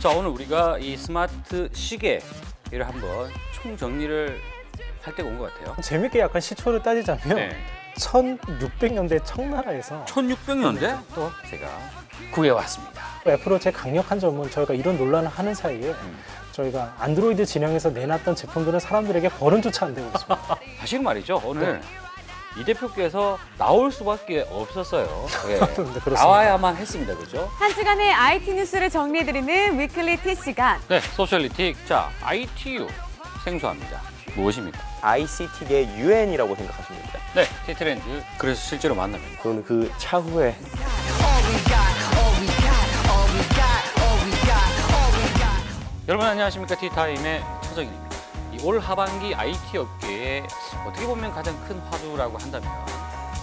자, 오늘 우리가 이 스마트 시계를 한번 총정리를 할 때가 온 것 같아요. 재밌게 약간 시초를 따지자면 네. 1600년대 청나라에서 1600년대 또 제가 구해왔습니다. 애플워치의 강력한 점은 저희가 이런 논란을 하는 사이에 저희가 안드로이드 진영에서 내놨던 제품들은 사람들에게 거론조차 안 되고 있습니다. 사실 말이죠. 오늘 이 대표께서 나올 수밖에 없었어요. 예. 그렇습니다. 나와야만 했습니다. 그죠? 한 주간의 IT 뉴스를 정리해드리는 위클리 T 시간. 네, 소셜리틱. 자, ITU 생소합니다. 무엇입니까? ICT계의 유엔이라고 생각하시면 됩니다. 네, T트렌드. 그래서 실제로 만납니다. 그건 그 차후에 여러분 안녕하십니까? T타임의 최정일입니다. 이 올 하반기 IT 업계에 어떻게 보면 가장 큰 화두라고 한다면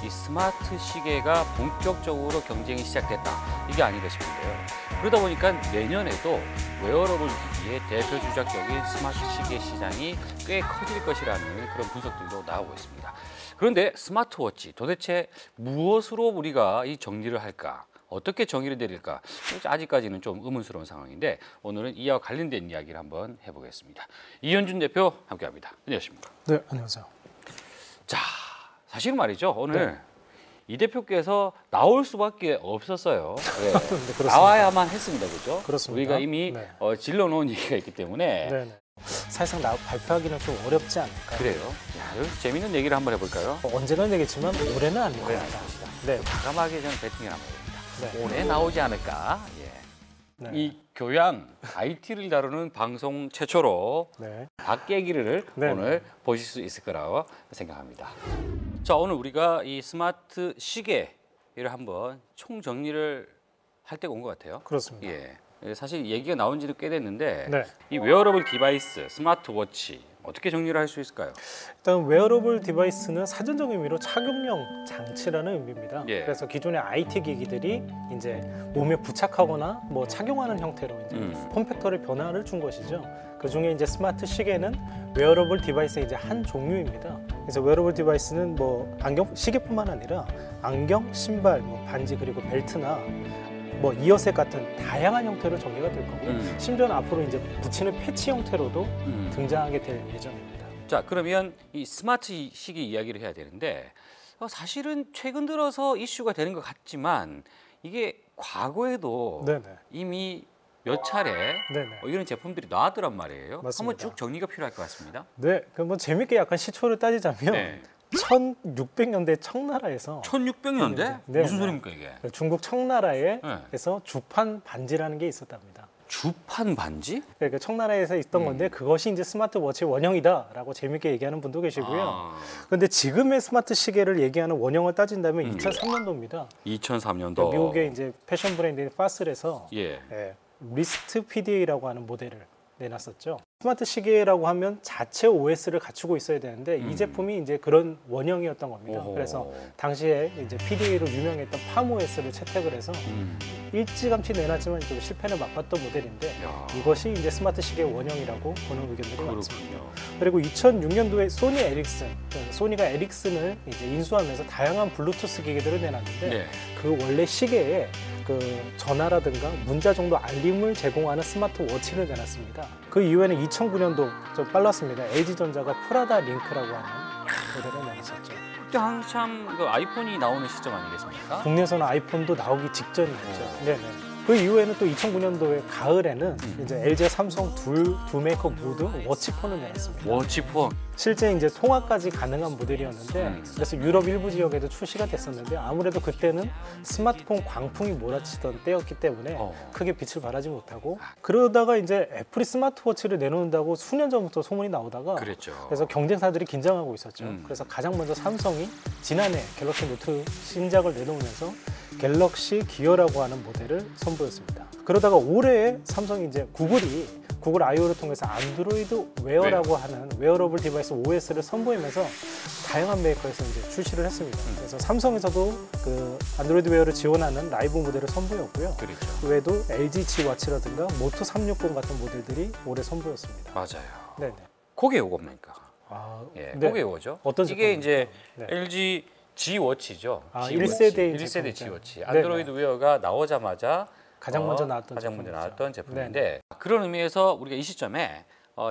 이 스마트 시계가 본격적으로 경쟁이 시작됐다. 이게 아닌가 싶은데요. 그러다 보니까 내년에도 웨어러블 기기의 대표 주작적인 스마트 시계 시장이 꽤 커질 것이라는 그런 분석들도 나오고 있습니다. 그런데 스마트워치 도대체 무엇으로 우리가 이 정리를 할까? 어떻게 정의를 내릴까? 아직까지는 좀 의문스러운 상황인데 오늘은 이와 관련된 이야기를 한번 해보겠습니다. 이현준 대표 함께합니다. 안녕하십니까? 네, 안녕하세요. 자, 사실 말이죠. 오늘 이 대표께서 나올 수밖에 없었어요. 네. 나와야만 했습니다. 그죠? 그렇습니다. 우리가 이미 질러놓은 얘기가 있기 때문에 네네. 사실상 발표하기는 좀 어렵지 않을까. 그래요. 야, 여기서 재밌는 얘기를 한번 해볼까요? 언제는 되겠지만 올해는 아닐 것 같다. 네. 과감하게 저는 배팅을 한번 해봅니다. 네. 올해 나오지 않을까? 예. 네. 이 교양, IT를 다루는 방송 최초로 박깨기를 오늘 보실 수 있을 거라고 생각합니다. 자, 오늘 우리가 이 스마트 시계를 한번 총정리를 할 때가 온 것 같아요. 그렇습니다. 예. 사실 얘기가 나온 지는 꽤 됐는데 이 웨어러블 디바이스, 스마트워치 어떻게 정리를 할 수 있을까요? 일단 웨어러블 디바이스는 사전적 의미로 착용용 장치라는 의미입니다. 그래서 기존의 IT 기기들이 이제 몸에 부착하거나 뭐 착용하는 형태로 이제 폼팩터를 변화를 준 것이죠. 그 중에 이제 스마트 시계는 웨어러블 디바이스의 이제 한 종류입니다. 그래서 웨어러블 디바이스는 뭐 안경, 시계뿐만 아니라 안경, 신발, 뭐 반지 그리고 벨트나 뭐 이어셋 같은 다양한 형태로 전개가 될 거고 심지어는 앞으로 이제 붙이는 패치 형태로도 등장하게 될 예정입니다. 자, 그러면 이 스마트 시계 이야기를 해야 되는데 사실은 최근 들어서 이슈가 되는 것 같지만 이게 과거에도 이미 몇 차례 이런 제품들이 나왔더란 말이에요. 맞습니다. 한번 쭉 정리가 필요할 것 같습니다. 네, 그럼 뭐 재밌게 약간 시초를 따지자면 1600년대 청나라에서 1600년대? 무슨 소리입니까 이게? 중국 청나라에서 주판 반지라는 게 있었답니다. 주판 반지? 그러니까 청나라에서 있던 건데 그것이 이제 스마트워치의 원형이다라고 재밌게 얘기하는 분도 계시고요. 그런데 지금의 스마트 시계를 얘기하는 원형을 따진다면 2003년도입니다. 2003년도. 미국의 이제 패션 브랜드인 파슬에서 리스트 PDA라고 하는 모델을 내놨었죠. 스마트 시계라고 하면 자체 OS를 갖추고 있어야 되는데 이 제품이 이제 그런 원형이었던 겁니다. 그래서 당시에 이제 PDA로 유명했던 팜OS를 채택을 해서 일찌감치 내놨지만 좀 실패를 맛봤던 모델인데 이것이 이제 스마트 시계의 원형이라고 보는 의견들이 많습니다. 그리고 2006년도에 소니 에릭슨, 소니가 에릭슨을 이제 인수하면서 다양한 블루투스 기기들을 내놨는데 그 원래 시계에 그 전화라든가 문자 정도 알림을 제공하는 스마트워치를 내놨습니다. 그 이후에는 2009년도 좀 빨랐습니다. LG전자가 프라다 링크라고 하는 모델을 내놨었죠. 그때 한참 그 아이폰이 나오는 시점 아니겠습니까? 국내에서는 아이폰도 나오기 직전이었죠. 그 이후에는 또 2009년도에 가을에는 이제 LG와 삼성 두 메이커 모두 워치폰을 내놨습니다. 워치폰. 실제 이제 통화까지 가능한 모델이었는데 그래서 유럽 일부 지역에도 출시가 됐었는데 아무래도 그때는 스마트폰 광풍이 몰아치던 때였기 때문에 크게 빛을 발하지 못하고 그러다가 이제 애플이 스마트워치를 내놓는다고 수년 전부터 소문이 나오다가 그래서 경쟁사들이 긴장하고 있었죠. 그래서 가장 먼저 삼성이 지난해 갤럭시 노트 신작을 내놓으면서 갤럭시 기어라고 하는 모델을 선보였습니다. 그러다가 올해 삼성이 이제 구글 I/O를 통해서 안드로이드 웨어라고 하는 웨어러블 디바이스 OS를 선보이면서 다양한 메이커에서 이제 출시를 했습니다. 그래서 삼성에서도 그 안드로이드 웨어를 지원하는 라이브 모델을 선보였고요. 그 외에도 LG G 워치라든가 모토 360 같은 모델들이 올해 선보였습니다. 맞아요. 네네. 그게 요겁니까? 그게 요거죠. 어떤 이게 이제 LG G 워치죠. 1세대 G 워치. 안드로이드 웨어가 나오자마자 가장 먼저 나왔던 가장 먼저 제품이죠. 나왔던 제품인데 그런 의미에서 우리가 이 시점에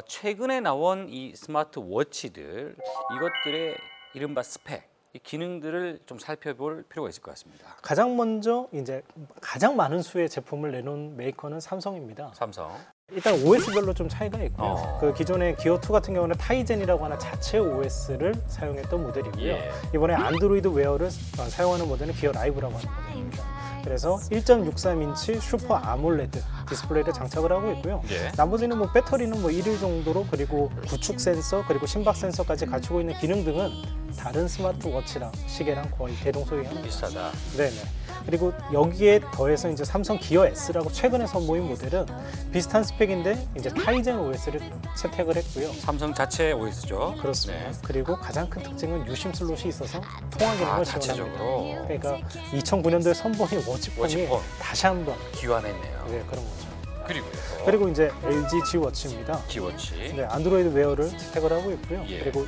최근에 나온 이 스마트워치들 이것들의 이른바 스펙, 이 기능들을 좀 살펴볼 필요가 있을 것 같습니다. 가장 먼저 이제 가장 많은 수의 제품을 내놓은 메이커는 삼성입니다. 삼성. 일단 OS별로 좀 차이가 있고요. 그 기존의 기어2 같은 경우는 타이젠이라고 하는 자체 OS를 사용했던 모델이고요. 예. 이번에 안드로이드 웨어를 사용하는 모델은 기어 라이브라고 하는 모델입니다. 그래서 1.63인치 슈퍼 아몰레드 디스플레이를 장착을 하고 있고요. 예. 나머지는 뭐 배터리는 뭐 1일 정도로 그리고 구축 센서 그리고 심박 센서까지 갖추고 있는 기능 등은 다른 스마트워치랑 시계랑 거의 대동소이합니다. 비슷하다. 네네. 그리고 여기에 더해서 이제 삼성 기어 S라고 최근에 선보인 모델은 비슷한 스펙인데 이제 타이젠 OS를 채택을 했고요. 삼성 자체 OS죠. 그렇습니다. 네. 그리고 가장 큰 특징은 유심 슬롯이 있어서 통화 기능을 지원합니다. 자체적으로. 그러니까 2009년도에 선보인 워치폰이 워치폰. 다시 한번 기환했네요. 네, 그런 거죠. 그리고요. 이제 LG G 워치입니다. 기워치. 네, 안드로이드 웨어를 채택을 하고 있고요. 예. 그리고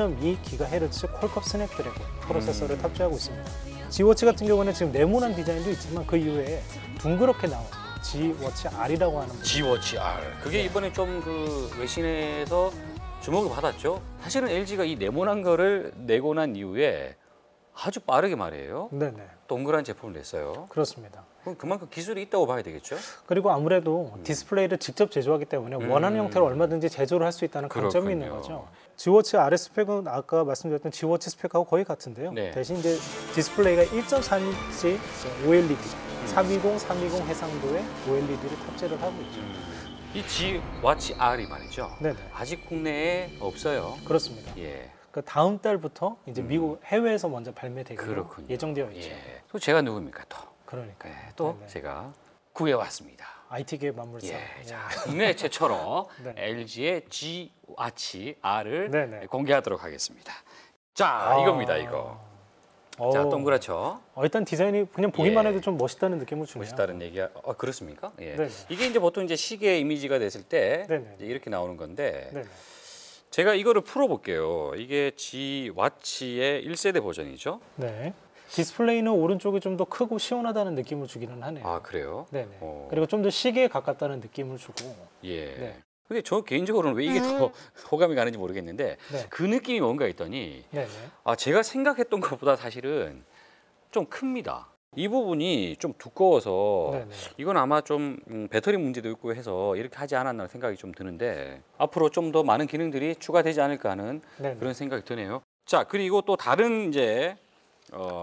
1.2GHz 퀄컴 스냅드래곤 프로세서를 탑재하고 있습니다. G워치 같은 경우는 지금 네모난 디자인도 있지만 그 이후에 둥그렇게 나온 G워치 R이라고 하는 모델. G워치 R. 그게 이번에 좀 그 외신에서 주목을 받았죠. 사실은 LG가 이 네모난 거를 내고 난 이후에 아주 빠르게 말이에요. 네네. 동그란 제품을 냈어요. 그렇습니다. 그럼 그만큼 기술이 있다고 봐야 되겠죠? 그리고 아무래도 디스플레이를 직접 제조하기 때문에 원하는 형태로 얼마든지 제조를 할 수 있다는 강점이 있는 그렇군요. 거죠. G워치 R의 스펙은 아까 말씀드렸던 G워치 스펙하고 거의 같은데요. 네. 대신 이제 디스플레이가 1.4인치 OLED 320, 320 해상도의 OLED를 탑재를 하고 있죠. 이 G워치 R이 말이죠. 네네. 아직 국내에 없어요. 그렇습니다. 예. 그 다음 달부터 이제 미국 해외에서 먼저 발매되기로 그렇군요. 예정되어 있죠. 예. 또 제가 누굽니까 또? 그러니까 네, 또 네네. 제가 구해왔습니다. IT계 만물사. 예, 예. 자, 국내 최초로 네. LG의 G워치 R을 네네. 공개하도록 하겠습니다. 자, 이겁니다, 이거. 자, 동그랗죠? 일단 디자인이 그냥 보기만 예. 해도 좀 멋있다는 느낌을 주네요. 멋있다는 얘기가 그렇습니까? 예. 네네. 이게 이제 보통 이제 시계 이미지가 됐을 때 네네. 이제 이렇게 나오는 건데 네네. 제가 이거를 풀어볼게요. 이게 G워치의 1세대 버전이죠? 네. 디스플레이는 오른쪽이 좀 더 크고 시원하다는 느낌을 주기는 하네요. 아, 그래요? 네네. 어. 그리고 좀 더 시계에 가깝다는 느낌을 주고. 예. 네. 근데 저 개인적으로는 왜 이게 더 호감이 가는지 모르겠는데 네. 그 느낌이 뭔가 했더니 네네. 제가 생각했던 것보다 사실은 좀 큽니다. 이 부분이 좀 두꺼워서 네네. 이건 아마 좀 배터리 문제도 있고 해서 이렇게 하지 않았나 생각이 좀 드는데 앞으로 좀 더 많은 기능들이 추가되지 않을까 하는 네네. 그런 생각이 드네요. 자, 그리고 또 다른 이제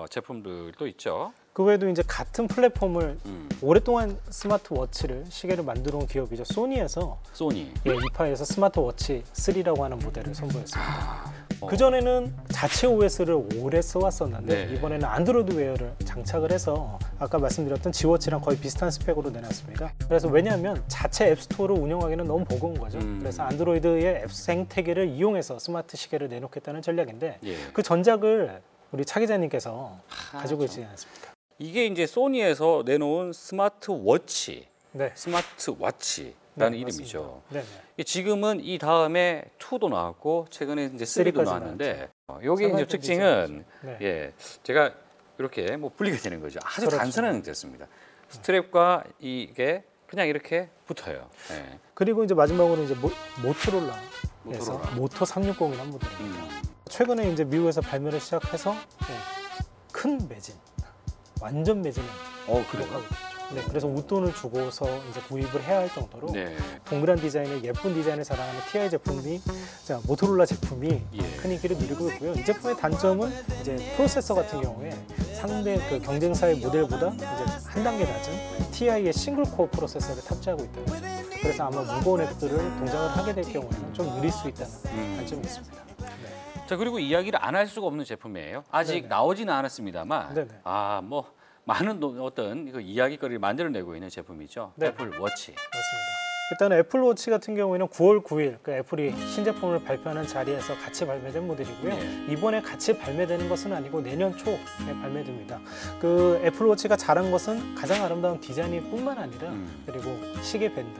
제품들도 있죠. 그 외에도 이제 같은 플랫폼을 음. 오랫동안 스마트워치를 시계를 만들어 온 기업이죠. 소니에서 소니. 이파에서 스마트워치 3라고 하는 모델을 선보였습니다. 어. 그전에는 자체 OS를 오래 써왔었는데 네. 이번에는 안드로이드 웨어를 장착을 해서 아까 말씀드렸던 G워치랑 거의 비슷한 스펙으로 내놨습니다. 그래서 왜냐하면 자체 앱스토어를 운영하기는 너무 버거운 거죠. 그래서 안드로이드의 앱 생태계를 이용해서 스마트 시계를 내놓겠다는 전략인데 예. 그 전작을 우리 차 기자님께서 가지고 있지 않습니까? 이게 이제 소니에서 내놓은 스마트워치, 네. 스마트워치라는 네, 이름이죠. 네네. 지금은 이 다음에 2도 나왔고 최근에 이제 3도 3까지 나왔는데 여기 이제 상당히 특징은 네. 예, 제가 이렇게 뭐 분리가 되는 거죠. 아주 그렇죠. 단순한 형태였습니다. 스트랩과 이게 그냥 이렇게 붙어요. 예. 그리고 이제 마지막으로 이제 모토로라에서 모토로라. 모토 360이라는 모델입니다. 음. 최근에 이제 미국에서 발매를 시작해서 큰 매진, 완전 매진을 그래요? 기록하고 있죠. 네, 그래서 웃돈을 주고서 이제 구입을 해야 할 정도로 네. 동그란 디자인의 예쁜 디자인을 자랑하는 TI 제품이 모토로라 제품이 예. 큰 인기를 누리고 있고요. 이 제품의 단점은 이제 프로세서 같은 경우에 상대 그 경쟁사의 모델보다 이제 한 단계 낮은 TI의 싱글 코어 프로세서를 탑재하고 있다는 거죠. 그래서 아마 무거운 앱들을 동작을 하게 될 경우에는 좀 느릴 수 있다는 단점이 있습니다. 네. 자, 그리고 이야기를 안 할 수가 없는 제품이에요. 아직 네네. 나오지는 않았습니다만 네네. 뭐 많은 어떤 그 이야기거리를 만들어내고 있는 제품이죠. 네. 애플 워치. 맞습니다. 일단 애플워치 같은 경우에는 9월 9일 그 애플이 신제품을 발표하는 자리에서 같이 발매된 모델이고요. 네. 이번에 같이 발매되는 것은 아니고 내년 초에 발매됩니다. 그 애플워치가 잘한 것은 가장 아름다운 디자인뿐만 아니라 그리고 시계 밴드,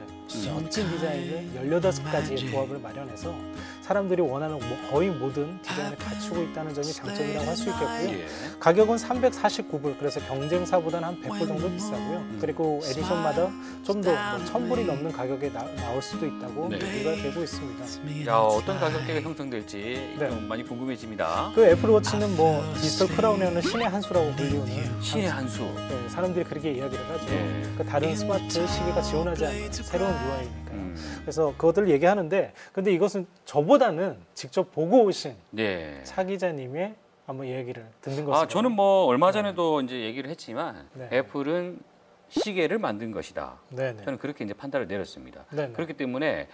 멋진 디자인을 18가지의 조합을 마련해서 사람들이 원하는 거의 모든 디자인을 갖추고 있다는 점이 장점이라고 할 수 있겠고요. 예. 가격은 349불, 그래서 경쟁사보다는 한 100불 정도 비싸고요. 그리고 에디션마다 좀 더 1000불이 넘는 가격에 나올 수도 있다고 네. 얘기가 되고 있습니다. 야, 어떤 가격대가 형성될지 네. 좀 많이 궁금해집니다. 그 애플워치는 뭐 디지털 크라운에는 신의 한 수라고 불리우는 신의 한 수. 네, 사람들이 그렇게 이야기를 하죠. 예. 그 다른 스마트 시계가 지원하지 않는 새로운 UI니까요. 그래서 그것들 얘기하는데, 근데 이것은 저보다는 직접 보고 오신 네. 차 기자님의 한번 얘기를 듣는 것으로. 저는 뭐 얼마 전에도 이제 얘기를 했지만 네. 애플은 시계를 만든 것이다. 네네. 저는 그렇게 이제 판단을 내렸습니다. 네네. 그렇기 때문에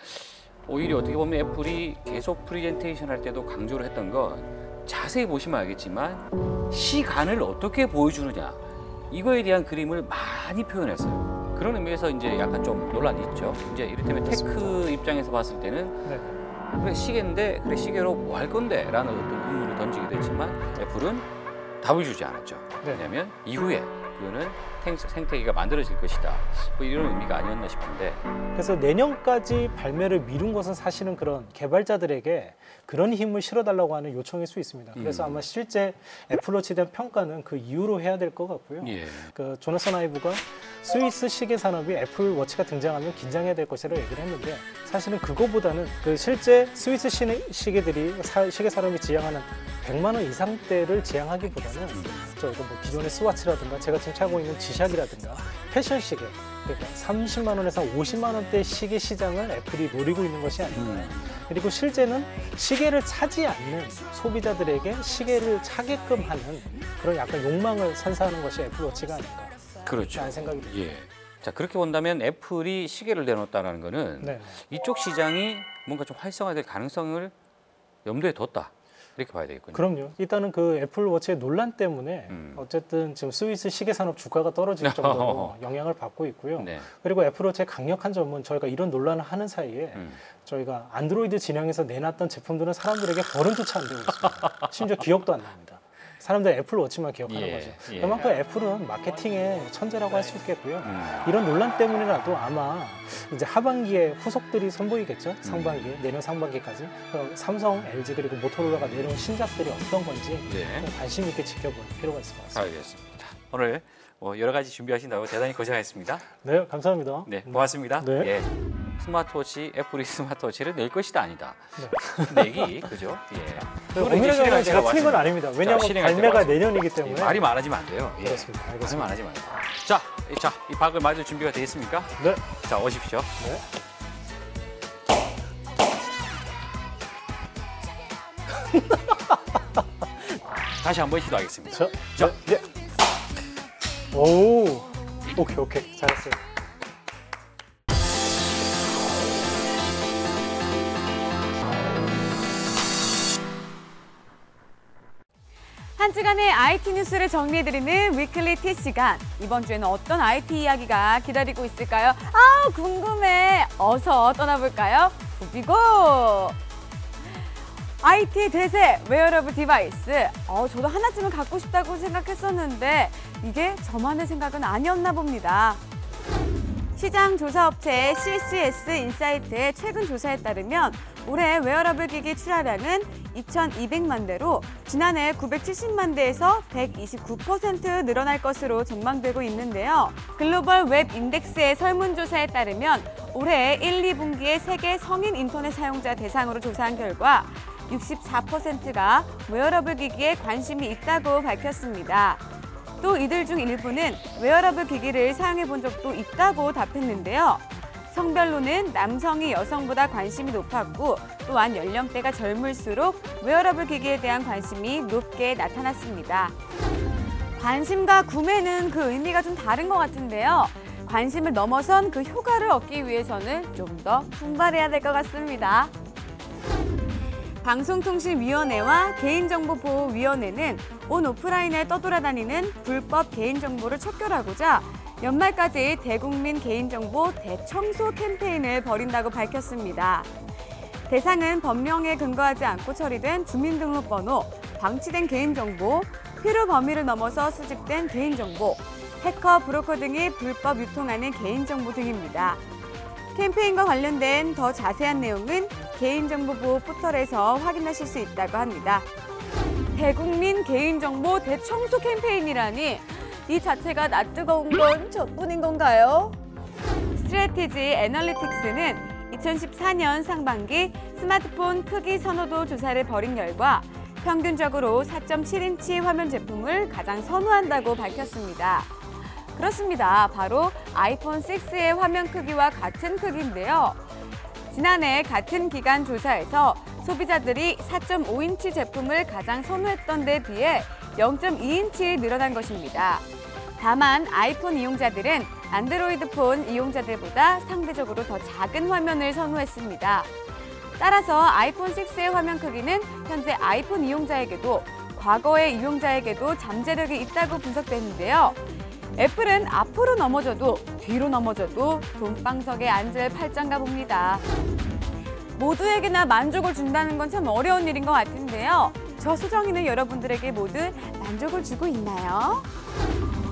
오히려 어떻게 보면 애플이 계속 프레젠테이션 할 때도 강조를 했던 건 자세히 보시면 알겠지만 시간을 어떻게 보여주느냐 이거에 대한 그림을 많이 표현했어요. 그런 의미에서 이제 약간 좀 논란이 있죠. 이제 이를테면 테크 입장에서 봤을 때는 네. 그래 시계인데 그래 시계로 뭐 할 건데 라는 어떤 의문을 던지기도 했지만 애플은 답을 주지 않았죠. 네. 왜냐하면 이후에 그거는 생태계가 만들어질 것이다. 뭐 이런 의미가 아니었나 싶은데. 그래서 내년까지 발매를 미룬 것은 사실은 그런 개발자들에게 그런 힘을 실어달라고 하는 요청일 수 있습니다. 그래서 아마 실제 애플워치에 대한 평가는 그 이후로 해야 될 것 같고요. 예. 그 조나선 아이브가 스위스 시계 산업이 애플워치가 등장하면 긴장해야 될 것이라고 얘기를 했는데, 사실은 그거보다는 그 실제 스위스 시계들이 시계 산업이 지향하는 100만 원 이상대를 지향하기보다는 저희가 뭐 기존의 스와치라든가 제가 지금 차고 있는 지샥이라든가 패션 시계, 그러니까 30만 원에서 50만 원대 시계 시장을 애플이 노리고 있는 것이 아닌가. 그리고 실제는 시계를 차지 않는 소비자들에게 시계를 차게끔 하는 그런 약간 욕망을 선사하는 것이 애플워치가 아닌가. 그렇죠. 라는 생각이 듭니다. 예. 자, 그렇게 본다면 애플이 시계를 내놓았다는 거는 네. 이쪽 시장이 뭔가 좀 활성화될 가능성을 염두에 뒀다. 이렇게 봐야 되겠군요. 그럼요. 일단은 그 애플워치의 논란 때문에 어쨌든 지금 스위스 시계 산업 주가가 떨어질 정도로 영향을 받고 있고요. 네. 그리고 애플워치의 강력한 점은 저희가 이런 논란을 하는 사이에 저희가 안드로이드 진영에서 내놨던 제품들은 사람들에게 버릇조차 안 되고 있습니다. 심지어 기억도 안 납니다. 사람들 애플워치만 기억하는 예, 거죠. 예. 그만큼 애플은 마케팅의 천재라고 할 수 있겠고요. 이런 논란 때문이라도 아마 이제 하반기에 후속들이 선보이겠죠. 상반기에, 내년 상반기까지. 삼성, LG 그리고 모토로라가 내놓은 신작들이 어떤 건지 네. 좀 관심 있게 지켜볼 필요가 있을 것 같습니다. 알겠습니다. 오늘 뭐 여러 가지 준비하신다고 대단히 고생하셨습니다. 네, 감사합니다. 네, 고맙습니다. 네. 예. 스마트워치, 애플이 스마트워치를 낼 것이다 아니다. 내기, 그죠? 예. 그거는 이제 엄밀하게 실행할 말하면 제가 때가 틀린 건 왔습니다. 아닙니다. 자, 왜냐하면 실행할 때가 발매가 왔습니다. 내년이기 때문에. 말이 많아지면 안 돼요. 예. 그렇습니다. 말이 알겠습니다. 많아지면 안 돼요. 자, 이 박을 맞을 준비가 되어 있습니까? 네. 자, 오십시오. 네. 다시 한번 시도하겠습니다. 자, 예. 오, 오케이, 잘했어요. 한 주간의 IT 뉴스를 정리해드리는 위클리 T 시간. 이번 주에는 어떤 IT 이야기가 기다리고 있을까요? 아, 궁금해. 어서 떠나볼까요? 부비고! IT 대세 웨어러블 디바이스. 저도 하나쯤은 갖고 싶다고 생각했었는데 이게 저만의 생각은 아니었나 봅니다. 시장 조사업체 CCS 인사이트의 최근 조사에 따르면 올해 웨어러블 기기 출하량은 2,200만 대로 지난해 970만 대에서 129% 늘어날 것으로 전망되고 있는데요. 글로벌 웹 인덱스의 설문조사에 따르면 올해 1, 2분기에 세계 성인 인터넷 사용자 대상으로 조사한 결과 64%가 웨어러블 기기에 관심이 있다고 밝혔습니다. 또 이들 중 일부는 웨어러블 기기를 사용해 본 적도 있다고 답했는데요. 성별로는 남성이 여성보다 관심이 높았고 또한 연령대가 젊을수록 웨어러블 기기에 대한 관심이 높게 나타났습니다. 관심과 구매는 그 의미가 좀 다른 것 같은데요. 관심을 넘어선 그 효과를 얻기 위해서는 좀 더 분발해야 될 것 같습니다. 방송통신위원회와 개인정보보호위원회는 온 오프라인에 떠돌아다니는 불법 개인정보를 척결하고자 연말까지 대국민 개인정보 대청소 캠페인을 벌인다고 밝혔습니다. 대상은 법령에 근거하지 않고 처리된 주민등록번호, 방치된 개인정보, 필요 범위를 넘어서 수집된 개인정보, 해커, 브로커 등이 불법 유통하는 개인정보 등입니다. 캠페인과 관련된 더 자세한 내용은 개인정보보호 포털에서 확인하실 수 있다고 합니다. 대국민 개인정보 대청소 캠페인이라니 이 자체가 낯뜨거운 건 저뿐인 건가요? 스트래티지 애널리틱스는 2014년 상반기 스마트폰 크기 선호도 조사를 벌인 결과 평균적으로 4.7인치 화면 제품을 가장 선호한다고 밝혔습니다. 그렇습니다. 바로 아이폰 6의 화면 크기와 같은 크기인데요. 지난해 같은 기간 조사에서 소비자들이 4.5인치 제품을 가장 선호했던 데 비해 0.2인치 늘어난 것입니다. 다만 아이폰 이용자들은 안드로이드 폰 이용자들보다 상대적으로 더 작은 화면을 선호했습니다. 따라서 아이폰 6의 화면 크기는 현재 아이폰 이용자에게도 과거의 이용자에게도 잠재력이 있다고 분석되는데요. 애플은 앞으로 넘어져도 뒤로 넘어져도 돈방석에 앉을 팔짱가 봅니다. 모두에게나 만족을 준다는 건 참 어려운 일인 것 같은데요. 저 수정이는 여러분들에게 모두 만족을 주고 있나요?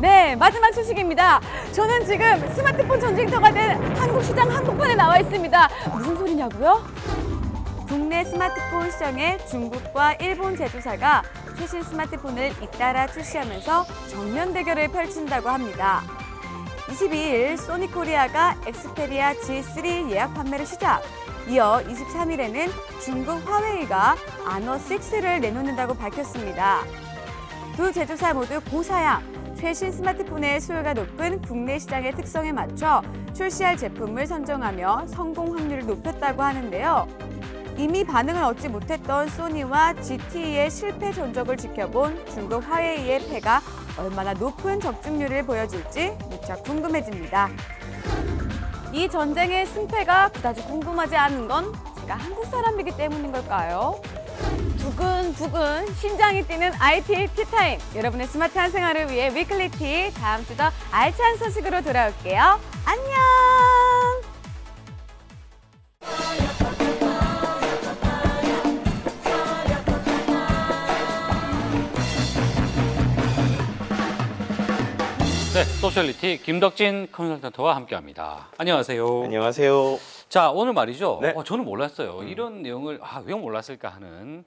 네, 마지막 소식입니다. 저는 지금 스마트폰 전쟁터가 된 한국 시장 한복판에 나와 있습니다. 무슨 소리냐고요? 국내 스마트폰 시장에 중국과 일본 제조사가 최신 스마트폰을 잇따라 출시하면서 정면 대결을 펼친다고 합니다. 22일 소니코리아가 엑스페리아 G3 예약 판매를 시작. 이어 23일에는 중국 화웨이가 아너 6를 내놓는다고 밝혔습니다. 두 제조사 모두 고사양, 최신 스마트폰의 수요가 높은 국내 시장의 특성에 맞춰 출시할 제품을 선정하며 성공 확률을 높였다고 하는데요. 이미 반응을 얻지 못했던 소니와 GT의 실패 전적을 지켜본 중국 화웨이의 패가 얼마나 높은 적중률을 보여줄지 무척 궁금해집니다. 이 전쟁의 승패가 그다지 궁금하지 않은 건 제가 한국 사람이기 때문인 걸까요? 두근두근 심장이 뛰는 IT 티타임. 여러분의 스마트한 생활을 위해 위클리 티, 다음 주 더 알찬 소식으로 돌아올게요. 안녕! 네, 소셜리티 김덕진 컨설턴트와 함께합니다. 안녕하세요. 안녕하세요. 자, 오늘 말이죠. 네. 저는 몰랐어요. 이런 내용을 왜 몰랐을까 하는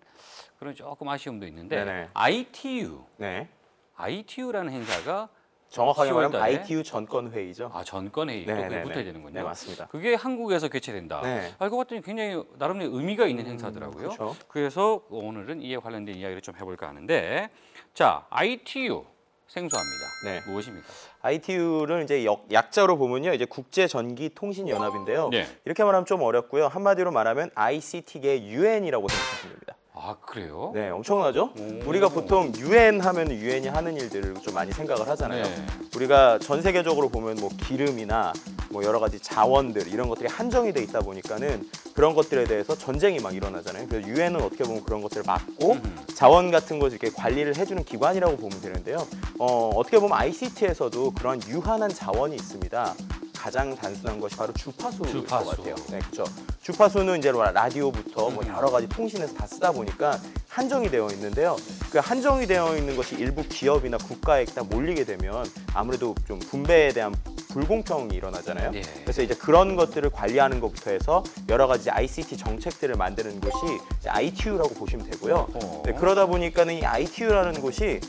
그런 조금 아쉬움도 있는데 네네. ITU, 네. ITU라는 행사가 정확하게 10월 말하면 달에? ITU 전권 회의죠. 전권 회의 또 그게 네네네. 붙어야 되는군요. 네, 맞습니다. 그게 한국에서 개최된다. 네. 알고 봤더니 굉장히 나름의 의미가 있는 행사더라고요. 그렇죠. 그래서 오늘은 이에 관련된 이야기를 좀 해볼까 하는데, 자, ITU 생소합니다. 네. 무엇입니까? ITU를 이제 약자로 보면요, 이제 국제 전기 통신 연합인데요. 네. 이렇게 말하면 좀 어렵고요. 한마디로 말하면 ICT계 UN이라고 생각하시면 됩니다. 아, 그래요? 네, 엄청나죠? 오. 우리가 보통 UN 하면 UN이 하는 일들을 좀 많이 생각을 하잖아요. 네. 우리가 전 세계적으로 보면 뭐 기름이나 뭐 여러 가지 자원들 이런 것들이 한정이 돼 있다 보니까는 그런 것들에 대해서 전쟁이 막 일어나잖아요. 그래서 UN은 어떻게 보면 그런 것들을 막고 자원 같은 것 이렇게 관리를 해주는 기관이라고 보면 되는데요. 어떻게 보면 ICT에서도 그런 유한한 자원이 있습니다. 가장 단순한 것이 바로 주파수일 것 같아요. 네, 그렇죠. 주파수는 이제 라디오부터 뭐 여러 가지 통신에서 다 쓰다 보니까 한정이 되어 있는데요. 그 한정이 되어 있는 것이 일부 기업이나 국가에 딱 몰리게 되면 아무래도 좀 분배에 대한 불공평이 일어나잖아요. 네. 그래서 이제 그런 것들을 관리하는 것부터 해서 여러 가지 ICT 정책들을 만드는 곳이 이제 ITU라고 보시면 되고요. 네, 그러다 보니까는 이 ITU라는 곳이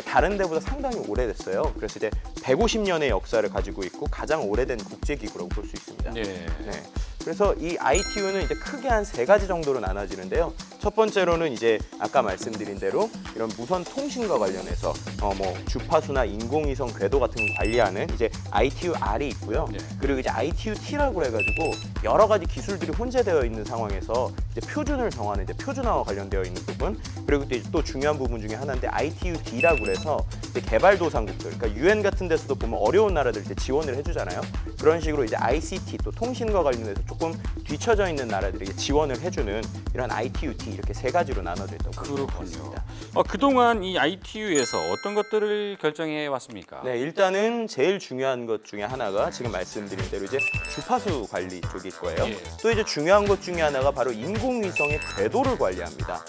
다른 데보다 상당히 오래됐어요. 그래서 이제 150년의 역사를 가지고 있고 가장 오래된 국제기구라고 볼 수 있습니다. 네. 네. 그래서 이 ITU는 이제 크게 한 3가지 정도로 나눠지는데요. 첫 번째로는 이제 아까 말씀드린 대로 이런 무선 통신과 관련해서 뭐 주파수나 인공위성 궤도 같은 거 관리하는 이제 ITU-R이 있고요. 네. 그리고 이제 ITU-T라고 해가지고 여러 가지 기술들이 혼재되어 있는 상황에서 이제 표준을 정하는 이제 표준화와 관련되어 있는 부분. 그리고 또 중요한 부분 중에 하나인데 ITU-D라고 해서 이제 개발도상국들, 그러니까 UN 같은 데서도 보면 어려운 나라들 이제 지원을 해주잖아요. 그런 식으로 이제 ICT 또 통신과 관련해서 조금 뒤처져 있는 나라들에게 지원을 해주는 이런 ITU-D 이렇게 3가지로 나눠져 있다고 보시면 그렇군요. 되겠습니다. 그동안 이 ITU에서 어떤 것들을 결정해 왔습니까? 네, 일단은 제일 중요한 것 중에 하나가 지금 말씀드린 대로 이제 주파수 관리 쪽일 거예요. 예. 또 이제 중요한 것 중에 하나가 바로 인공위성의 궤도를 관리합니다.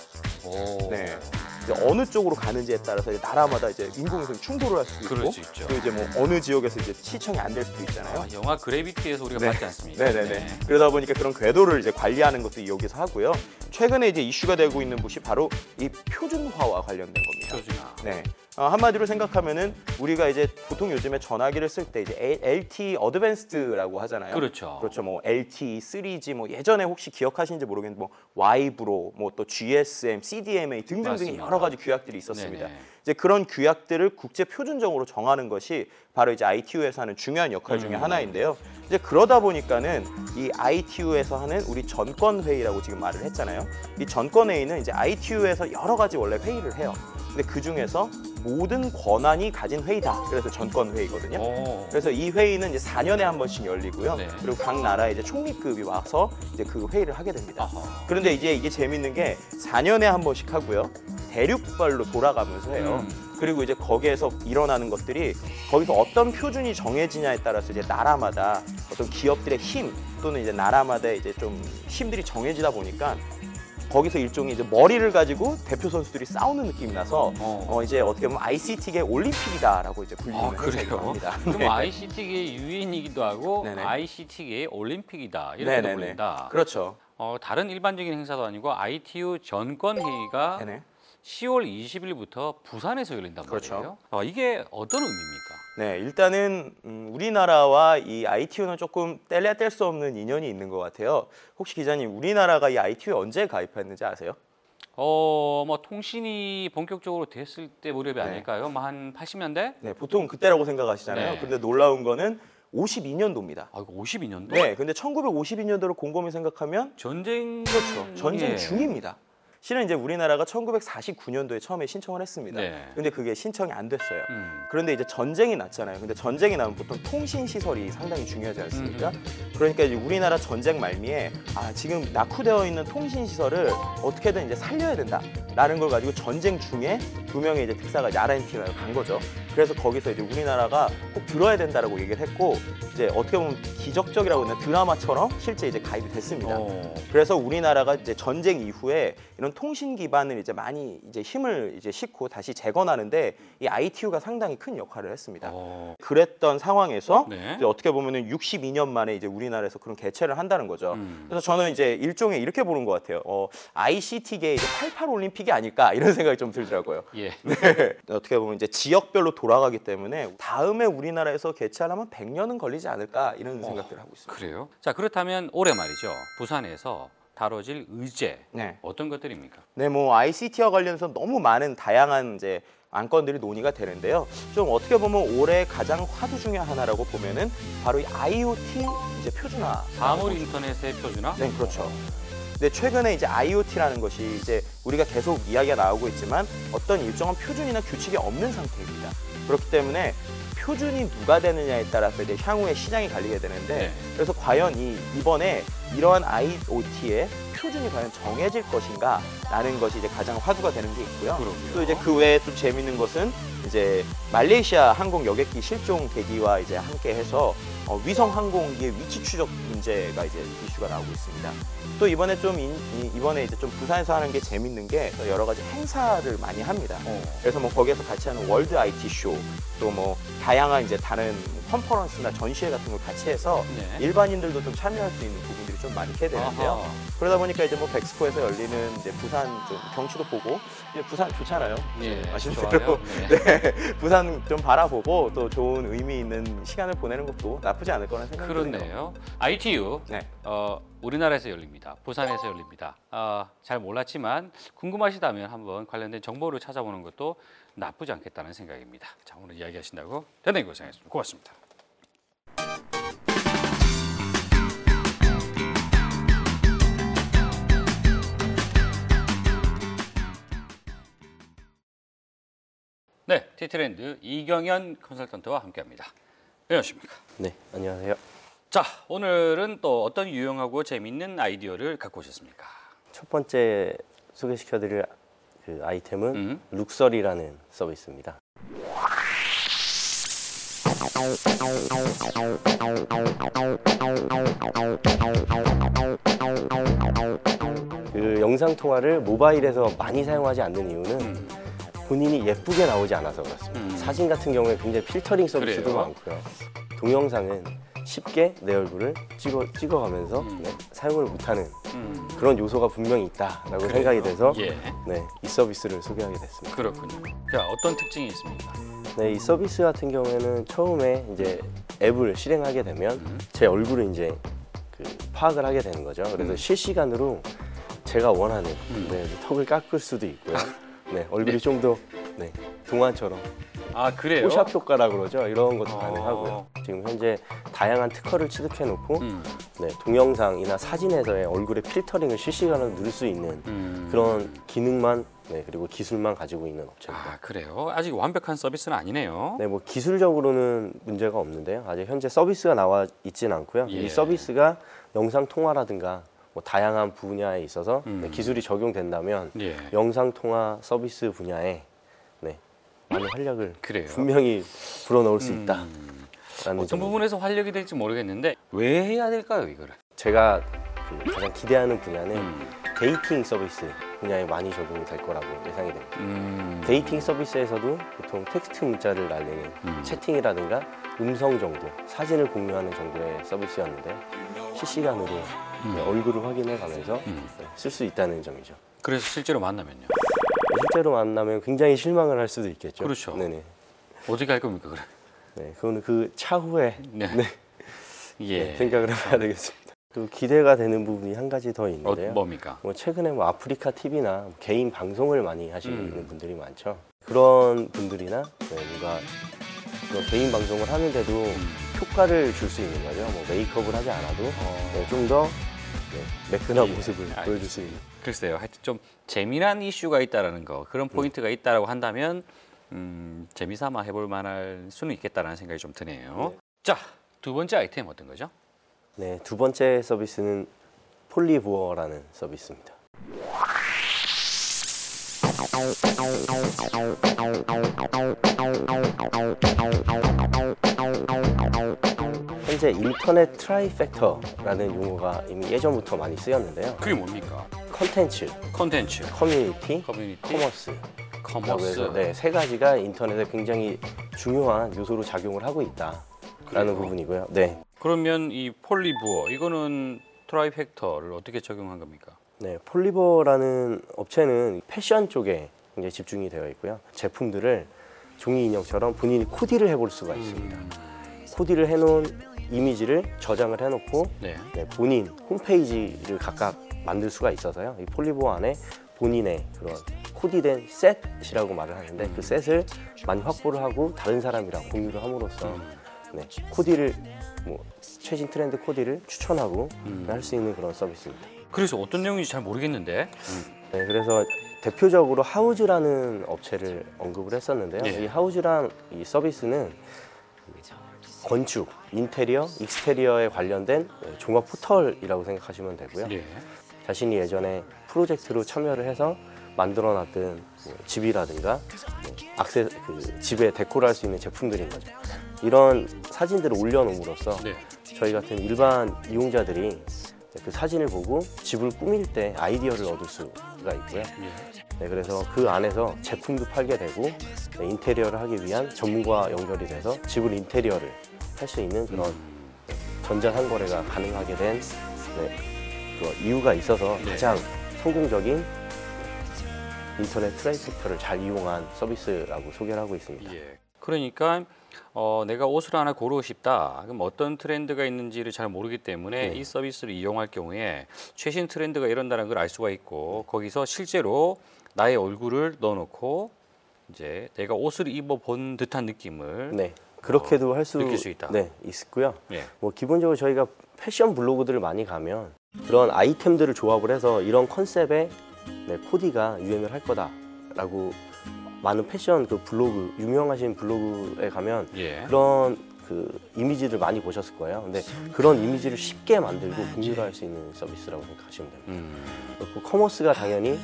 오. 네. 이제 어느 쪽으로 가는지에 따라서 이제 나라마다 이제 인공위성 충돌을 할 수도 그럴 있고 수 있죠. 또 이제 뭐 어느 지역에서 이제 시청이 안 될 수도 있잖아요. 영화 그래비티에서 우리가 봤지 않습니까? 네네네. 그러다 보니까 그런 궤도를 이제 관리하는 것도 여기서 하고요. 최근에 이제 이슈가 되고 있는 곳이 바로 이 표준화와 관련된 겁니다. 표준화. 네. 한마디로 생각하면은 우리가 이제 보통 요즘에 전화기를 쓸 때 이제 LTE 어드밴스드라고 하잖아요. 그렇죠. 그렇죠. 뭐 LTE, 3G 뭐 예전에 혹시 기억하시는지 모르겠는데 뭐 와이브로 뭐 또 GSM, CDMA 등등등 맞습니다. 여러 가지 규약들이 있었습니다. 네네. 이제 그런 규약들을 국제 표준정으로 정하는 것이 바로 이제 ITU에서 하는 중요한 역할 중에 하나인데요. 이제 그러다 보니까는 이 ITU에서 하는 우리 전권 회의라고 지금 말을 했잖아요. 이 전권 회의는 이제 ITU에서 여러 가지 원래 회의를 해요. 근데 그 중에서 모든 권한이 가진 회의다. 그래서 전권 회의거든요. 그래서 이 회의는 이제 4년에 한 번씩 열리고요. 네. 그리고 각 나라의 이제 총리급이 와서 이제 그 회의를 하게 됩니다. 아하. 그런데 이제 이게 재밌는 게 4년에 한 번씩 하고요. 대륙별로 돌아가면서 해요. 그리고 이제 거기에서 일어나는 것들이 거기서 어떤 표준이 정해지냐에 따라서 이제 나라마다 어떤 기업들의 힘 또는 이제 나라마다의 이제 좀 힘들이 정해지다 보니까 거기서 일종의 이제 머리를 가지고 대표 선수들이 싸우는 느낌이 나서 이제 어떻게 보면 ICT계 올림픽이다라고 이제 불리는 행사이기도 합니다. 그럼 네. ICT계의 유인이기도 하고 네네. ICT계의 올림픽이다 이렇게도 네네네. 불린다. 그렇죠. 다른 일반적인 행사도 아니고 ITU 전권 회의가 네네. 10월 20일부터 부산에서 열린단 그렇죠. 말이에요. 이게 어떤 의미입니까? 네, 일단은 우리나라와 이 ITU는 조금 뗄래야 뗄 수 없는 인연이 있는 것 같아요. 혹시 기자님, 우리나라가 이 ITU에 언제 가입했는지 아세요? 뭐 통신이 본격적으로 됐을 때 무렵이 네. 아닐까요? 뭐 한 80년대? 네, 보통 그때라고 생각하시잖아요. 네. 근데 놀라운 거는 52년도입니다. 아, 이거 52년도? 네, 근데 1952년도를 곰곰이 생각하면 전쟁 그렇죠. 전쟁 예. 중입니다. 실은 이제 우리나라가 1949년도에 처음에 신청을 했습니다. 네. 근데 그게 신청이 안 됐어요. 음. 그런데 이제 전쟁이 났잖아요. 근데 전쟁이 나면 보통 통신 시설이 상당히 중요하지 않습니까? 그러니까 이제 우리나라 전쟁 말미에 지금 낙후되어 있는 통신 시설을 어떻게든 이제 살려야 된다라는 걸 가지고 전쟁 중에 두 명의 이제 특사가 이제 아르헨티나로 간 거죠. 그래서 거기서 이제 우리나라가 꼭 들어야 된다라고 얘기를 했고 이제 어떻게 보면 기적적이라고 하는 드라마처럼 실제 이제 가입이 됐습니다. 그래서 우리나라가 이제 전쟁 이후에 이런 통신 기반을 이제 많이 이제 힘을 이제 싣고 다시 재건하는데 이 ITU가 상당히 큰 역할을 했습니다. 그랬던 상황에서 네. 이제 어떻게 보면은 62년 만에 이제 우리나라에서 그런 개최를 한다는 거죠. 그래서 저는 이제 일종의 이렇게 보는 것 같아요. ICT계 이제 88 올림픽이 아닐까 이런 생각이 좀 들더라고요. 예. 네. 어떻게 보면 이제 지역별로 돌아가기 때문에 다음에 우리나라에서 개최하려면 100년은 걸리지 않을까 이런 생각들을 하고 있습니다. 그래요? 자, 그렇다면 올해 말이죠. 부산에서 다뤄질 의제 네. 어떤 것들입니까? 네, 뭐 ICT와 관련해서 너무 많은 다양한 이제 안건들이 논의가 되는데요. 좀 어떻게 보면 올해 가장 화두 중에 하나라고 보면은 바로 이 IoT 이제 표준화. 사물 인터넷의 표준화? 네, 그렇죠. 근데 최근에 이제 IoT라는 것이 이제 우리가 계속 이야기가 나오고 있지만 어떤 일정한 표준이나 규칙이 없는 상태입니다. 그렇기 때문에 표준이 누가 되느냐에 따라서 이제 향후에 시장이 갈리게 되는데 네. 그래서 과연 이번에 이러한 IoT의 표준이 과연 정해질 것인가 라는 것이 이제 가장 화두가 되는 게 있고요. 그러게요. 또 이제 그 외에 좀 재밌는 것은 이제 말레이시아 항공 여객기 실종 계기와 이제 함께 해서 위성 항공기의 위치 추적 문제가 이제 이슈가 나오고 있습니다. 또 이번에 이번에 이제 좀 부산에서 하는 게 재밌는 게 여러 가지 행사를 많이 합니다. 그래서 뭐 거기에서 같이 하는 월드 IT 쇼, 또 뭐 다양한 이제 다른 컨퍼런스나 전시회 같은 걸 같이 해서 네. 일반인들도 좀 참여할 수 있는 부분들이 좀 많게 되는데요. 아하. 그러다 보니까 이제 뭐 백스코에서 열리는 이제 부산 좀 경치도 보고 이제 부산 좋잖아요. 예, 아시는 좋아요. 대로 네. 네, 부산 좀 바라보고 또 좋은 의미 있는 시간을 보내는 것도 나쁘지 않을 거라는 생각이 드네요. 그렇네요. ITU 네. 우리나라에서 열립니다. 부산에서 열립니다. 잘 몰랐지만 궁금하시다면 한번 관련된 정보를 찾아보는 것도 나쁘지 않겠다는 생각입니다. 자, 오늘 이야기하신다고 대단히 고생했습니다. 고맙습니다. 네, 티트렌드 이경현 컨설턴트와 함께합니다. 안녕하십니까? 네, 안녕하세요. 자, 오늘은 또 어떤 유용하고 재미있는 아이디어를 갖고 오셨습니까? 첫 번째 소개시켜드릴 그 아이템은 룩설이라는 서비스입니다. 그 영상 통화를 모바일에서 많이 사용하지 않는 이유는 본인이 예쁘게 나오지 않아서 그렇습니다. 사진 같은 경우에 굉장히 필터링 서비스도 그래요? 많고요. 동영상은 쉽게 내 얼굴을 찍어가면서 사용을 못하는 그런 요소가 분명히 있다라고 그래요? 생각이 돼서 예. 이 서비스를 소개하게 됐습니다. 그렇군요. 자, 어떤 특징이 있습니까? 이 서비스 같은 경우에는 처음에 이제 앱을 실행하게 되면 제 얼굴을 이제 파악을 하게 되는 거죠. 그래서 실시간으로 제가 원하는 턱을 깎을 수도 있고요. 얼굴이 좀 더 동안처럼 아, 그래요? 포샵 효과라고 그러죠. 이런 것도 가능하고요. 지금 현재 다양한 특허를 취득해 놓고 동영상이나 사진에서의 얼굴의 필터링을 실시간으로 누릴 수 있는 그런 기능만 그리고 기술만 가지고 있는 업체입니다. 아, 그래요? 아직 완벽한 서비스는 아니네요. 뭐 기술적으로는 문제가 없는데요. 아직 현재 서비스가 나와 있지는 않고요. 예. 이 서비스가 영상 통화라든가 뭐 다양한 분야에 있어서 기술이 적용된다면 예. 영상 통화 서비스 분야에 많은 활력을 그래요. 분명히 불어넣을 수 있다라는 어떤 점. 부분에서 활력이 될지 모르겠는데 왜 해야 될까요, 이거를? 제가 가장 기대하는 분야는 데이팅 서비스 분야에 많이 적용이 될 거라고 예상이 됩니다. 데이팅 서비스에서도 보통 텍스트 문자를 날리는 채팅이라든가 음성 정도, 사진을 공유하는 정도의 서비스였는데 실시간으로 얼굴을 확인해가면서 쓸 수 있다는 점이죠. 그래서 실제로 만나면요? 실제로 만나면 굉장히 실망을 할 수도 있겠죠. 그렇죠. 네네. 어떻게 할 겁니까, 그래? 그거는 그 차후에 예. 생각을 해봐야 되겠습니다. 또 기대가 되는 부분이 한 가지 더 있는데요. 뭡니까? 최근에 아프리카 TV나 개인 방송을 많이 하시고 있는 분들이 많죠. 그런 분들이나 뭔가 그런 개인 방송을 하는데도 효과를 줄 수 있는 거죠. 뭐 메이크업을 하지 않아도 좀 더 매끈한 모습을 보여줄 수 있는. 글쎄요, 하여튼 좀 재미난 이슈가 있다라는 거, 그런 포인트가 있다라고 한다면 재미삼아 해볼 만할 수는 있겠다라는 생각이 좀 드네요. 자, 두 번째 아이템 어떤 거죠? 두 번째 서비스는 폴리부어라는 서비스입니다. 현재 인터넷 트라이팩터라는 용어가 이미 예전부터 많이 쓰였는데요. 그게 뭡니까? 컨텐츠, 컨텐츠, 커뮤니티, 커뮤니티, 커머스. 커머스. 해서 세 가지가 인터넷에 굉장히 중요한 요소로 작용을 하고 있다라는 부분이고요. 그러면 이 폴리부어 이거는 트라이팩터를 어떻게 적용한 겁니까? 폴리버라는 업체는 패션 쪽에 굉장히 집중이 되어 있고요. 제품들을 종이 인형처럼 본인이 코디를 해볼 수가 있습니다. 코디를 해놓은 이미지를 저장을 해놓고 본인 홈페이지를 각각 만들 수가 있어서요. 이 폴리버 안에 본인의 그런 코디된 셋이라고 말을 하는데 그 셋을 많이 확보를 하고 다른 사람이랑 공유를 함으로써 코디를 최신 트렌드 코디를 추천하고 할 수 있는 그런 서비스입니다. 그래서 어떤 내용인지 잘 모르겠는데. 그래서 대표적으로 하우즈라는 업체를 언급을 했었는데요. 이 하우즈란 이 서비스는 건축, 인테리어, 익스테리어에 관련된 종합 포털이라고 생각하시면 되고요. 자신이 예전에 프로젝트로 참여를 해서 만들어놨던 집이라든가 집에 데코를 할 수 있는 제품들인 거죠. 이런 사진들을 올려놓음으로써 저희 같은 일반 이용자들이 그 사진을 보고 집을 꾸밀 때 아이디어를 얻을 수가 있고요. 그래서 그 안에서 제품도 팔게 되고 인테리어를 하기 위한 전문가와 연결이 돼서 집을 인테리어를 할 수 있는 그런 전자상거래가 가능하게 된 그런 이유가 있어서 가장 성공적인 인터넷 트라이팩터를 잘 이용한 서비스라고 소개를 하고 있습니다. 그러니까 내가 옷을 하나 고르고 싶다. 그럼 어떤 트렌드가 있는지를 잘 모르기 때문에 이 서비스를 이용할 경우에 최신 트렌드가 이런다는 걸 알 수가 있고 거기서 실제로 나의 얼굴을 넣어놓고 이제 내가 옷을 입어본 듯한 느낌을 그렇게도 할 수 느낄 수 있다. 있고요. 기본적으로 저희가 패션 블로그들을 많이 가면 그런 아이템들을 조합을 해서 이런 컨셉의 코디가 유행을 할 거다라고 많은 패션 그 블로그 유명하신 블로그에 가면 그런 그 이미지를 많이 보셨을 거예요. 근데 그런 이미지를 쉽게 만들고 공유를 할 수 있는 서비스라고 생각하시면 됩니다. 그리고 커머스가 당연히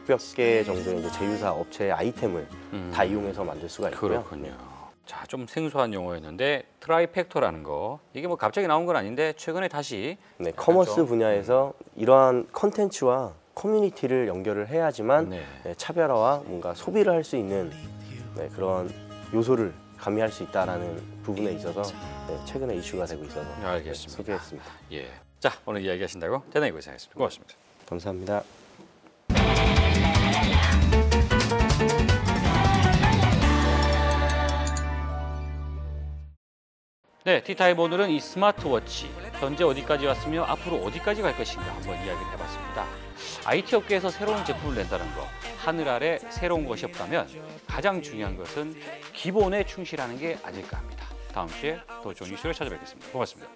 600개 정도의 이제 제휴사 업체의 아이템을 다 이용해서 만들 수가 있고요. 그렇군요. 자, 좀 생소한 용어였는데 트라이팩터라는 거 이게 뭐 갑자기 나온 건 아닌데 최근에 다시 커머스 분야에서 이러한 컨텐츠와 커뮤니티를 연결을 해야지만 네. 차별화와 뭔가 소비를 할 수 있는 그런 요소를 가미할 수 있다라는 부분에 있어서 최근에 이슈가 되고 있어서 알겠습니다. 소개했습니다. 예. 자, 오늘 이야기하신다고 대단히 고생하셨습니다. 고맙습니다. 감사합니다. 네, 티타임 오늘은 이 스마트워치 현재 어디까지 왔으며 앞으로 어디까지 갈 것인가 한번 이야기를 해봤습니다. IT 업계에서 새로운 제품을 낸다는 것, 하늘 아래 새로운 것이 없다면 가장 중요한 것은 기본에 충실하는 게 아닐까 합니다. 다음 주에 더 좋은 이슈로 찾아뵙겠습니다. 고맙습니다.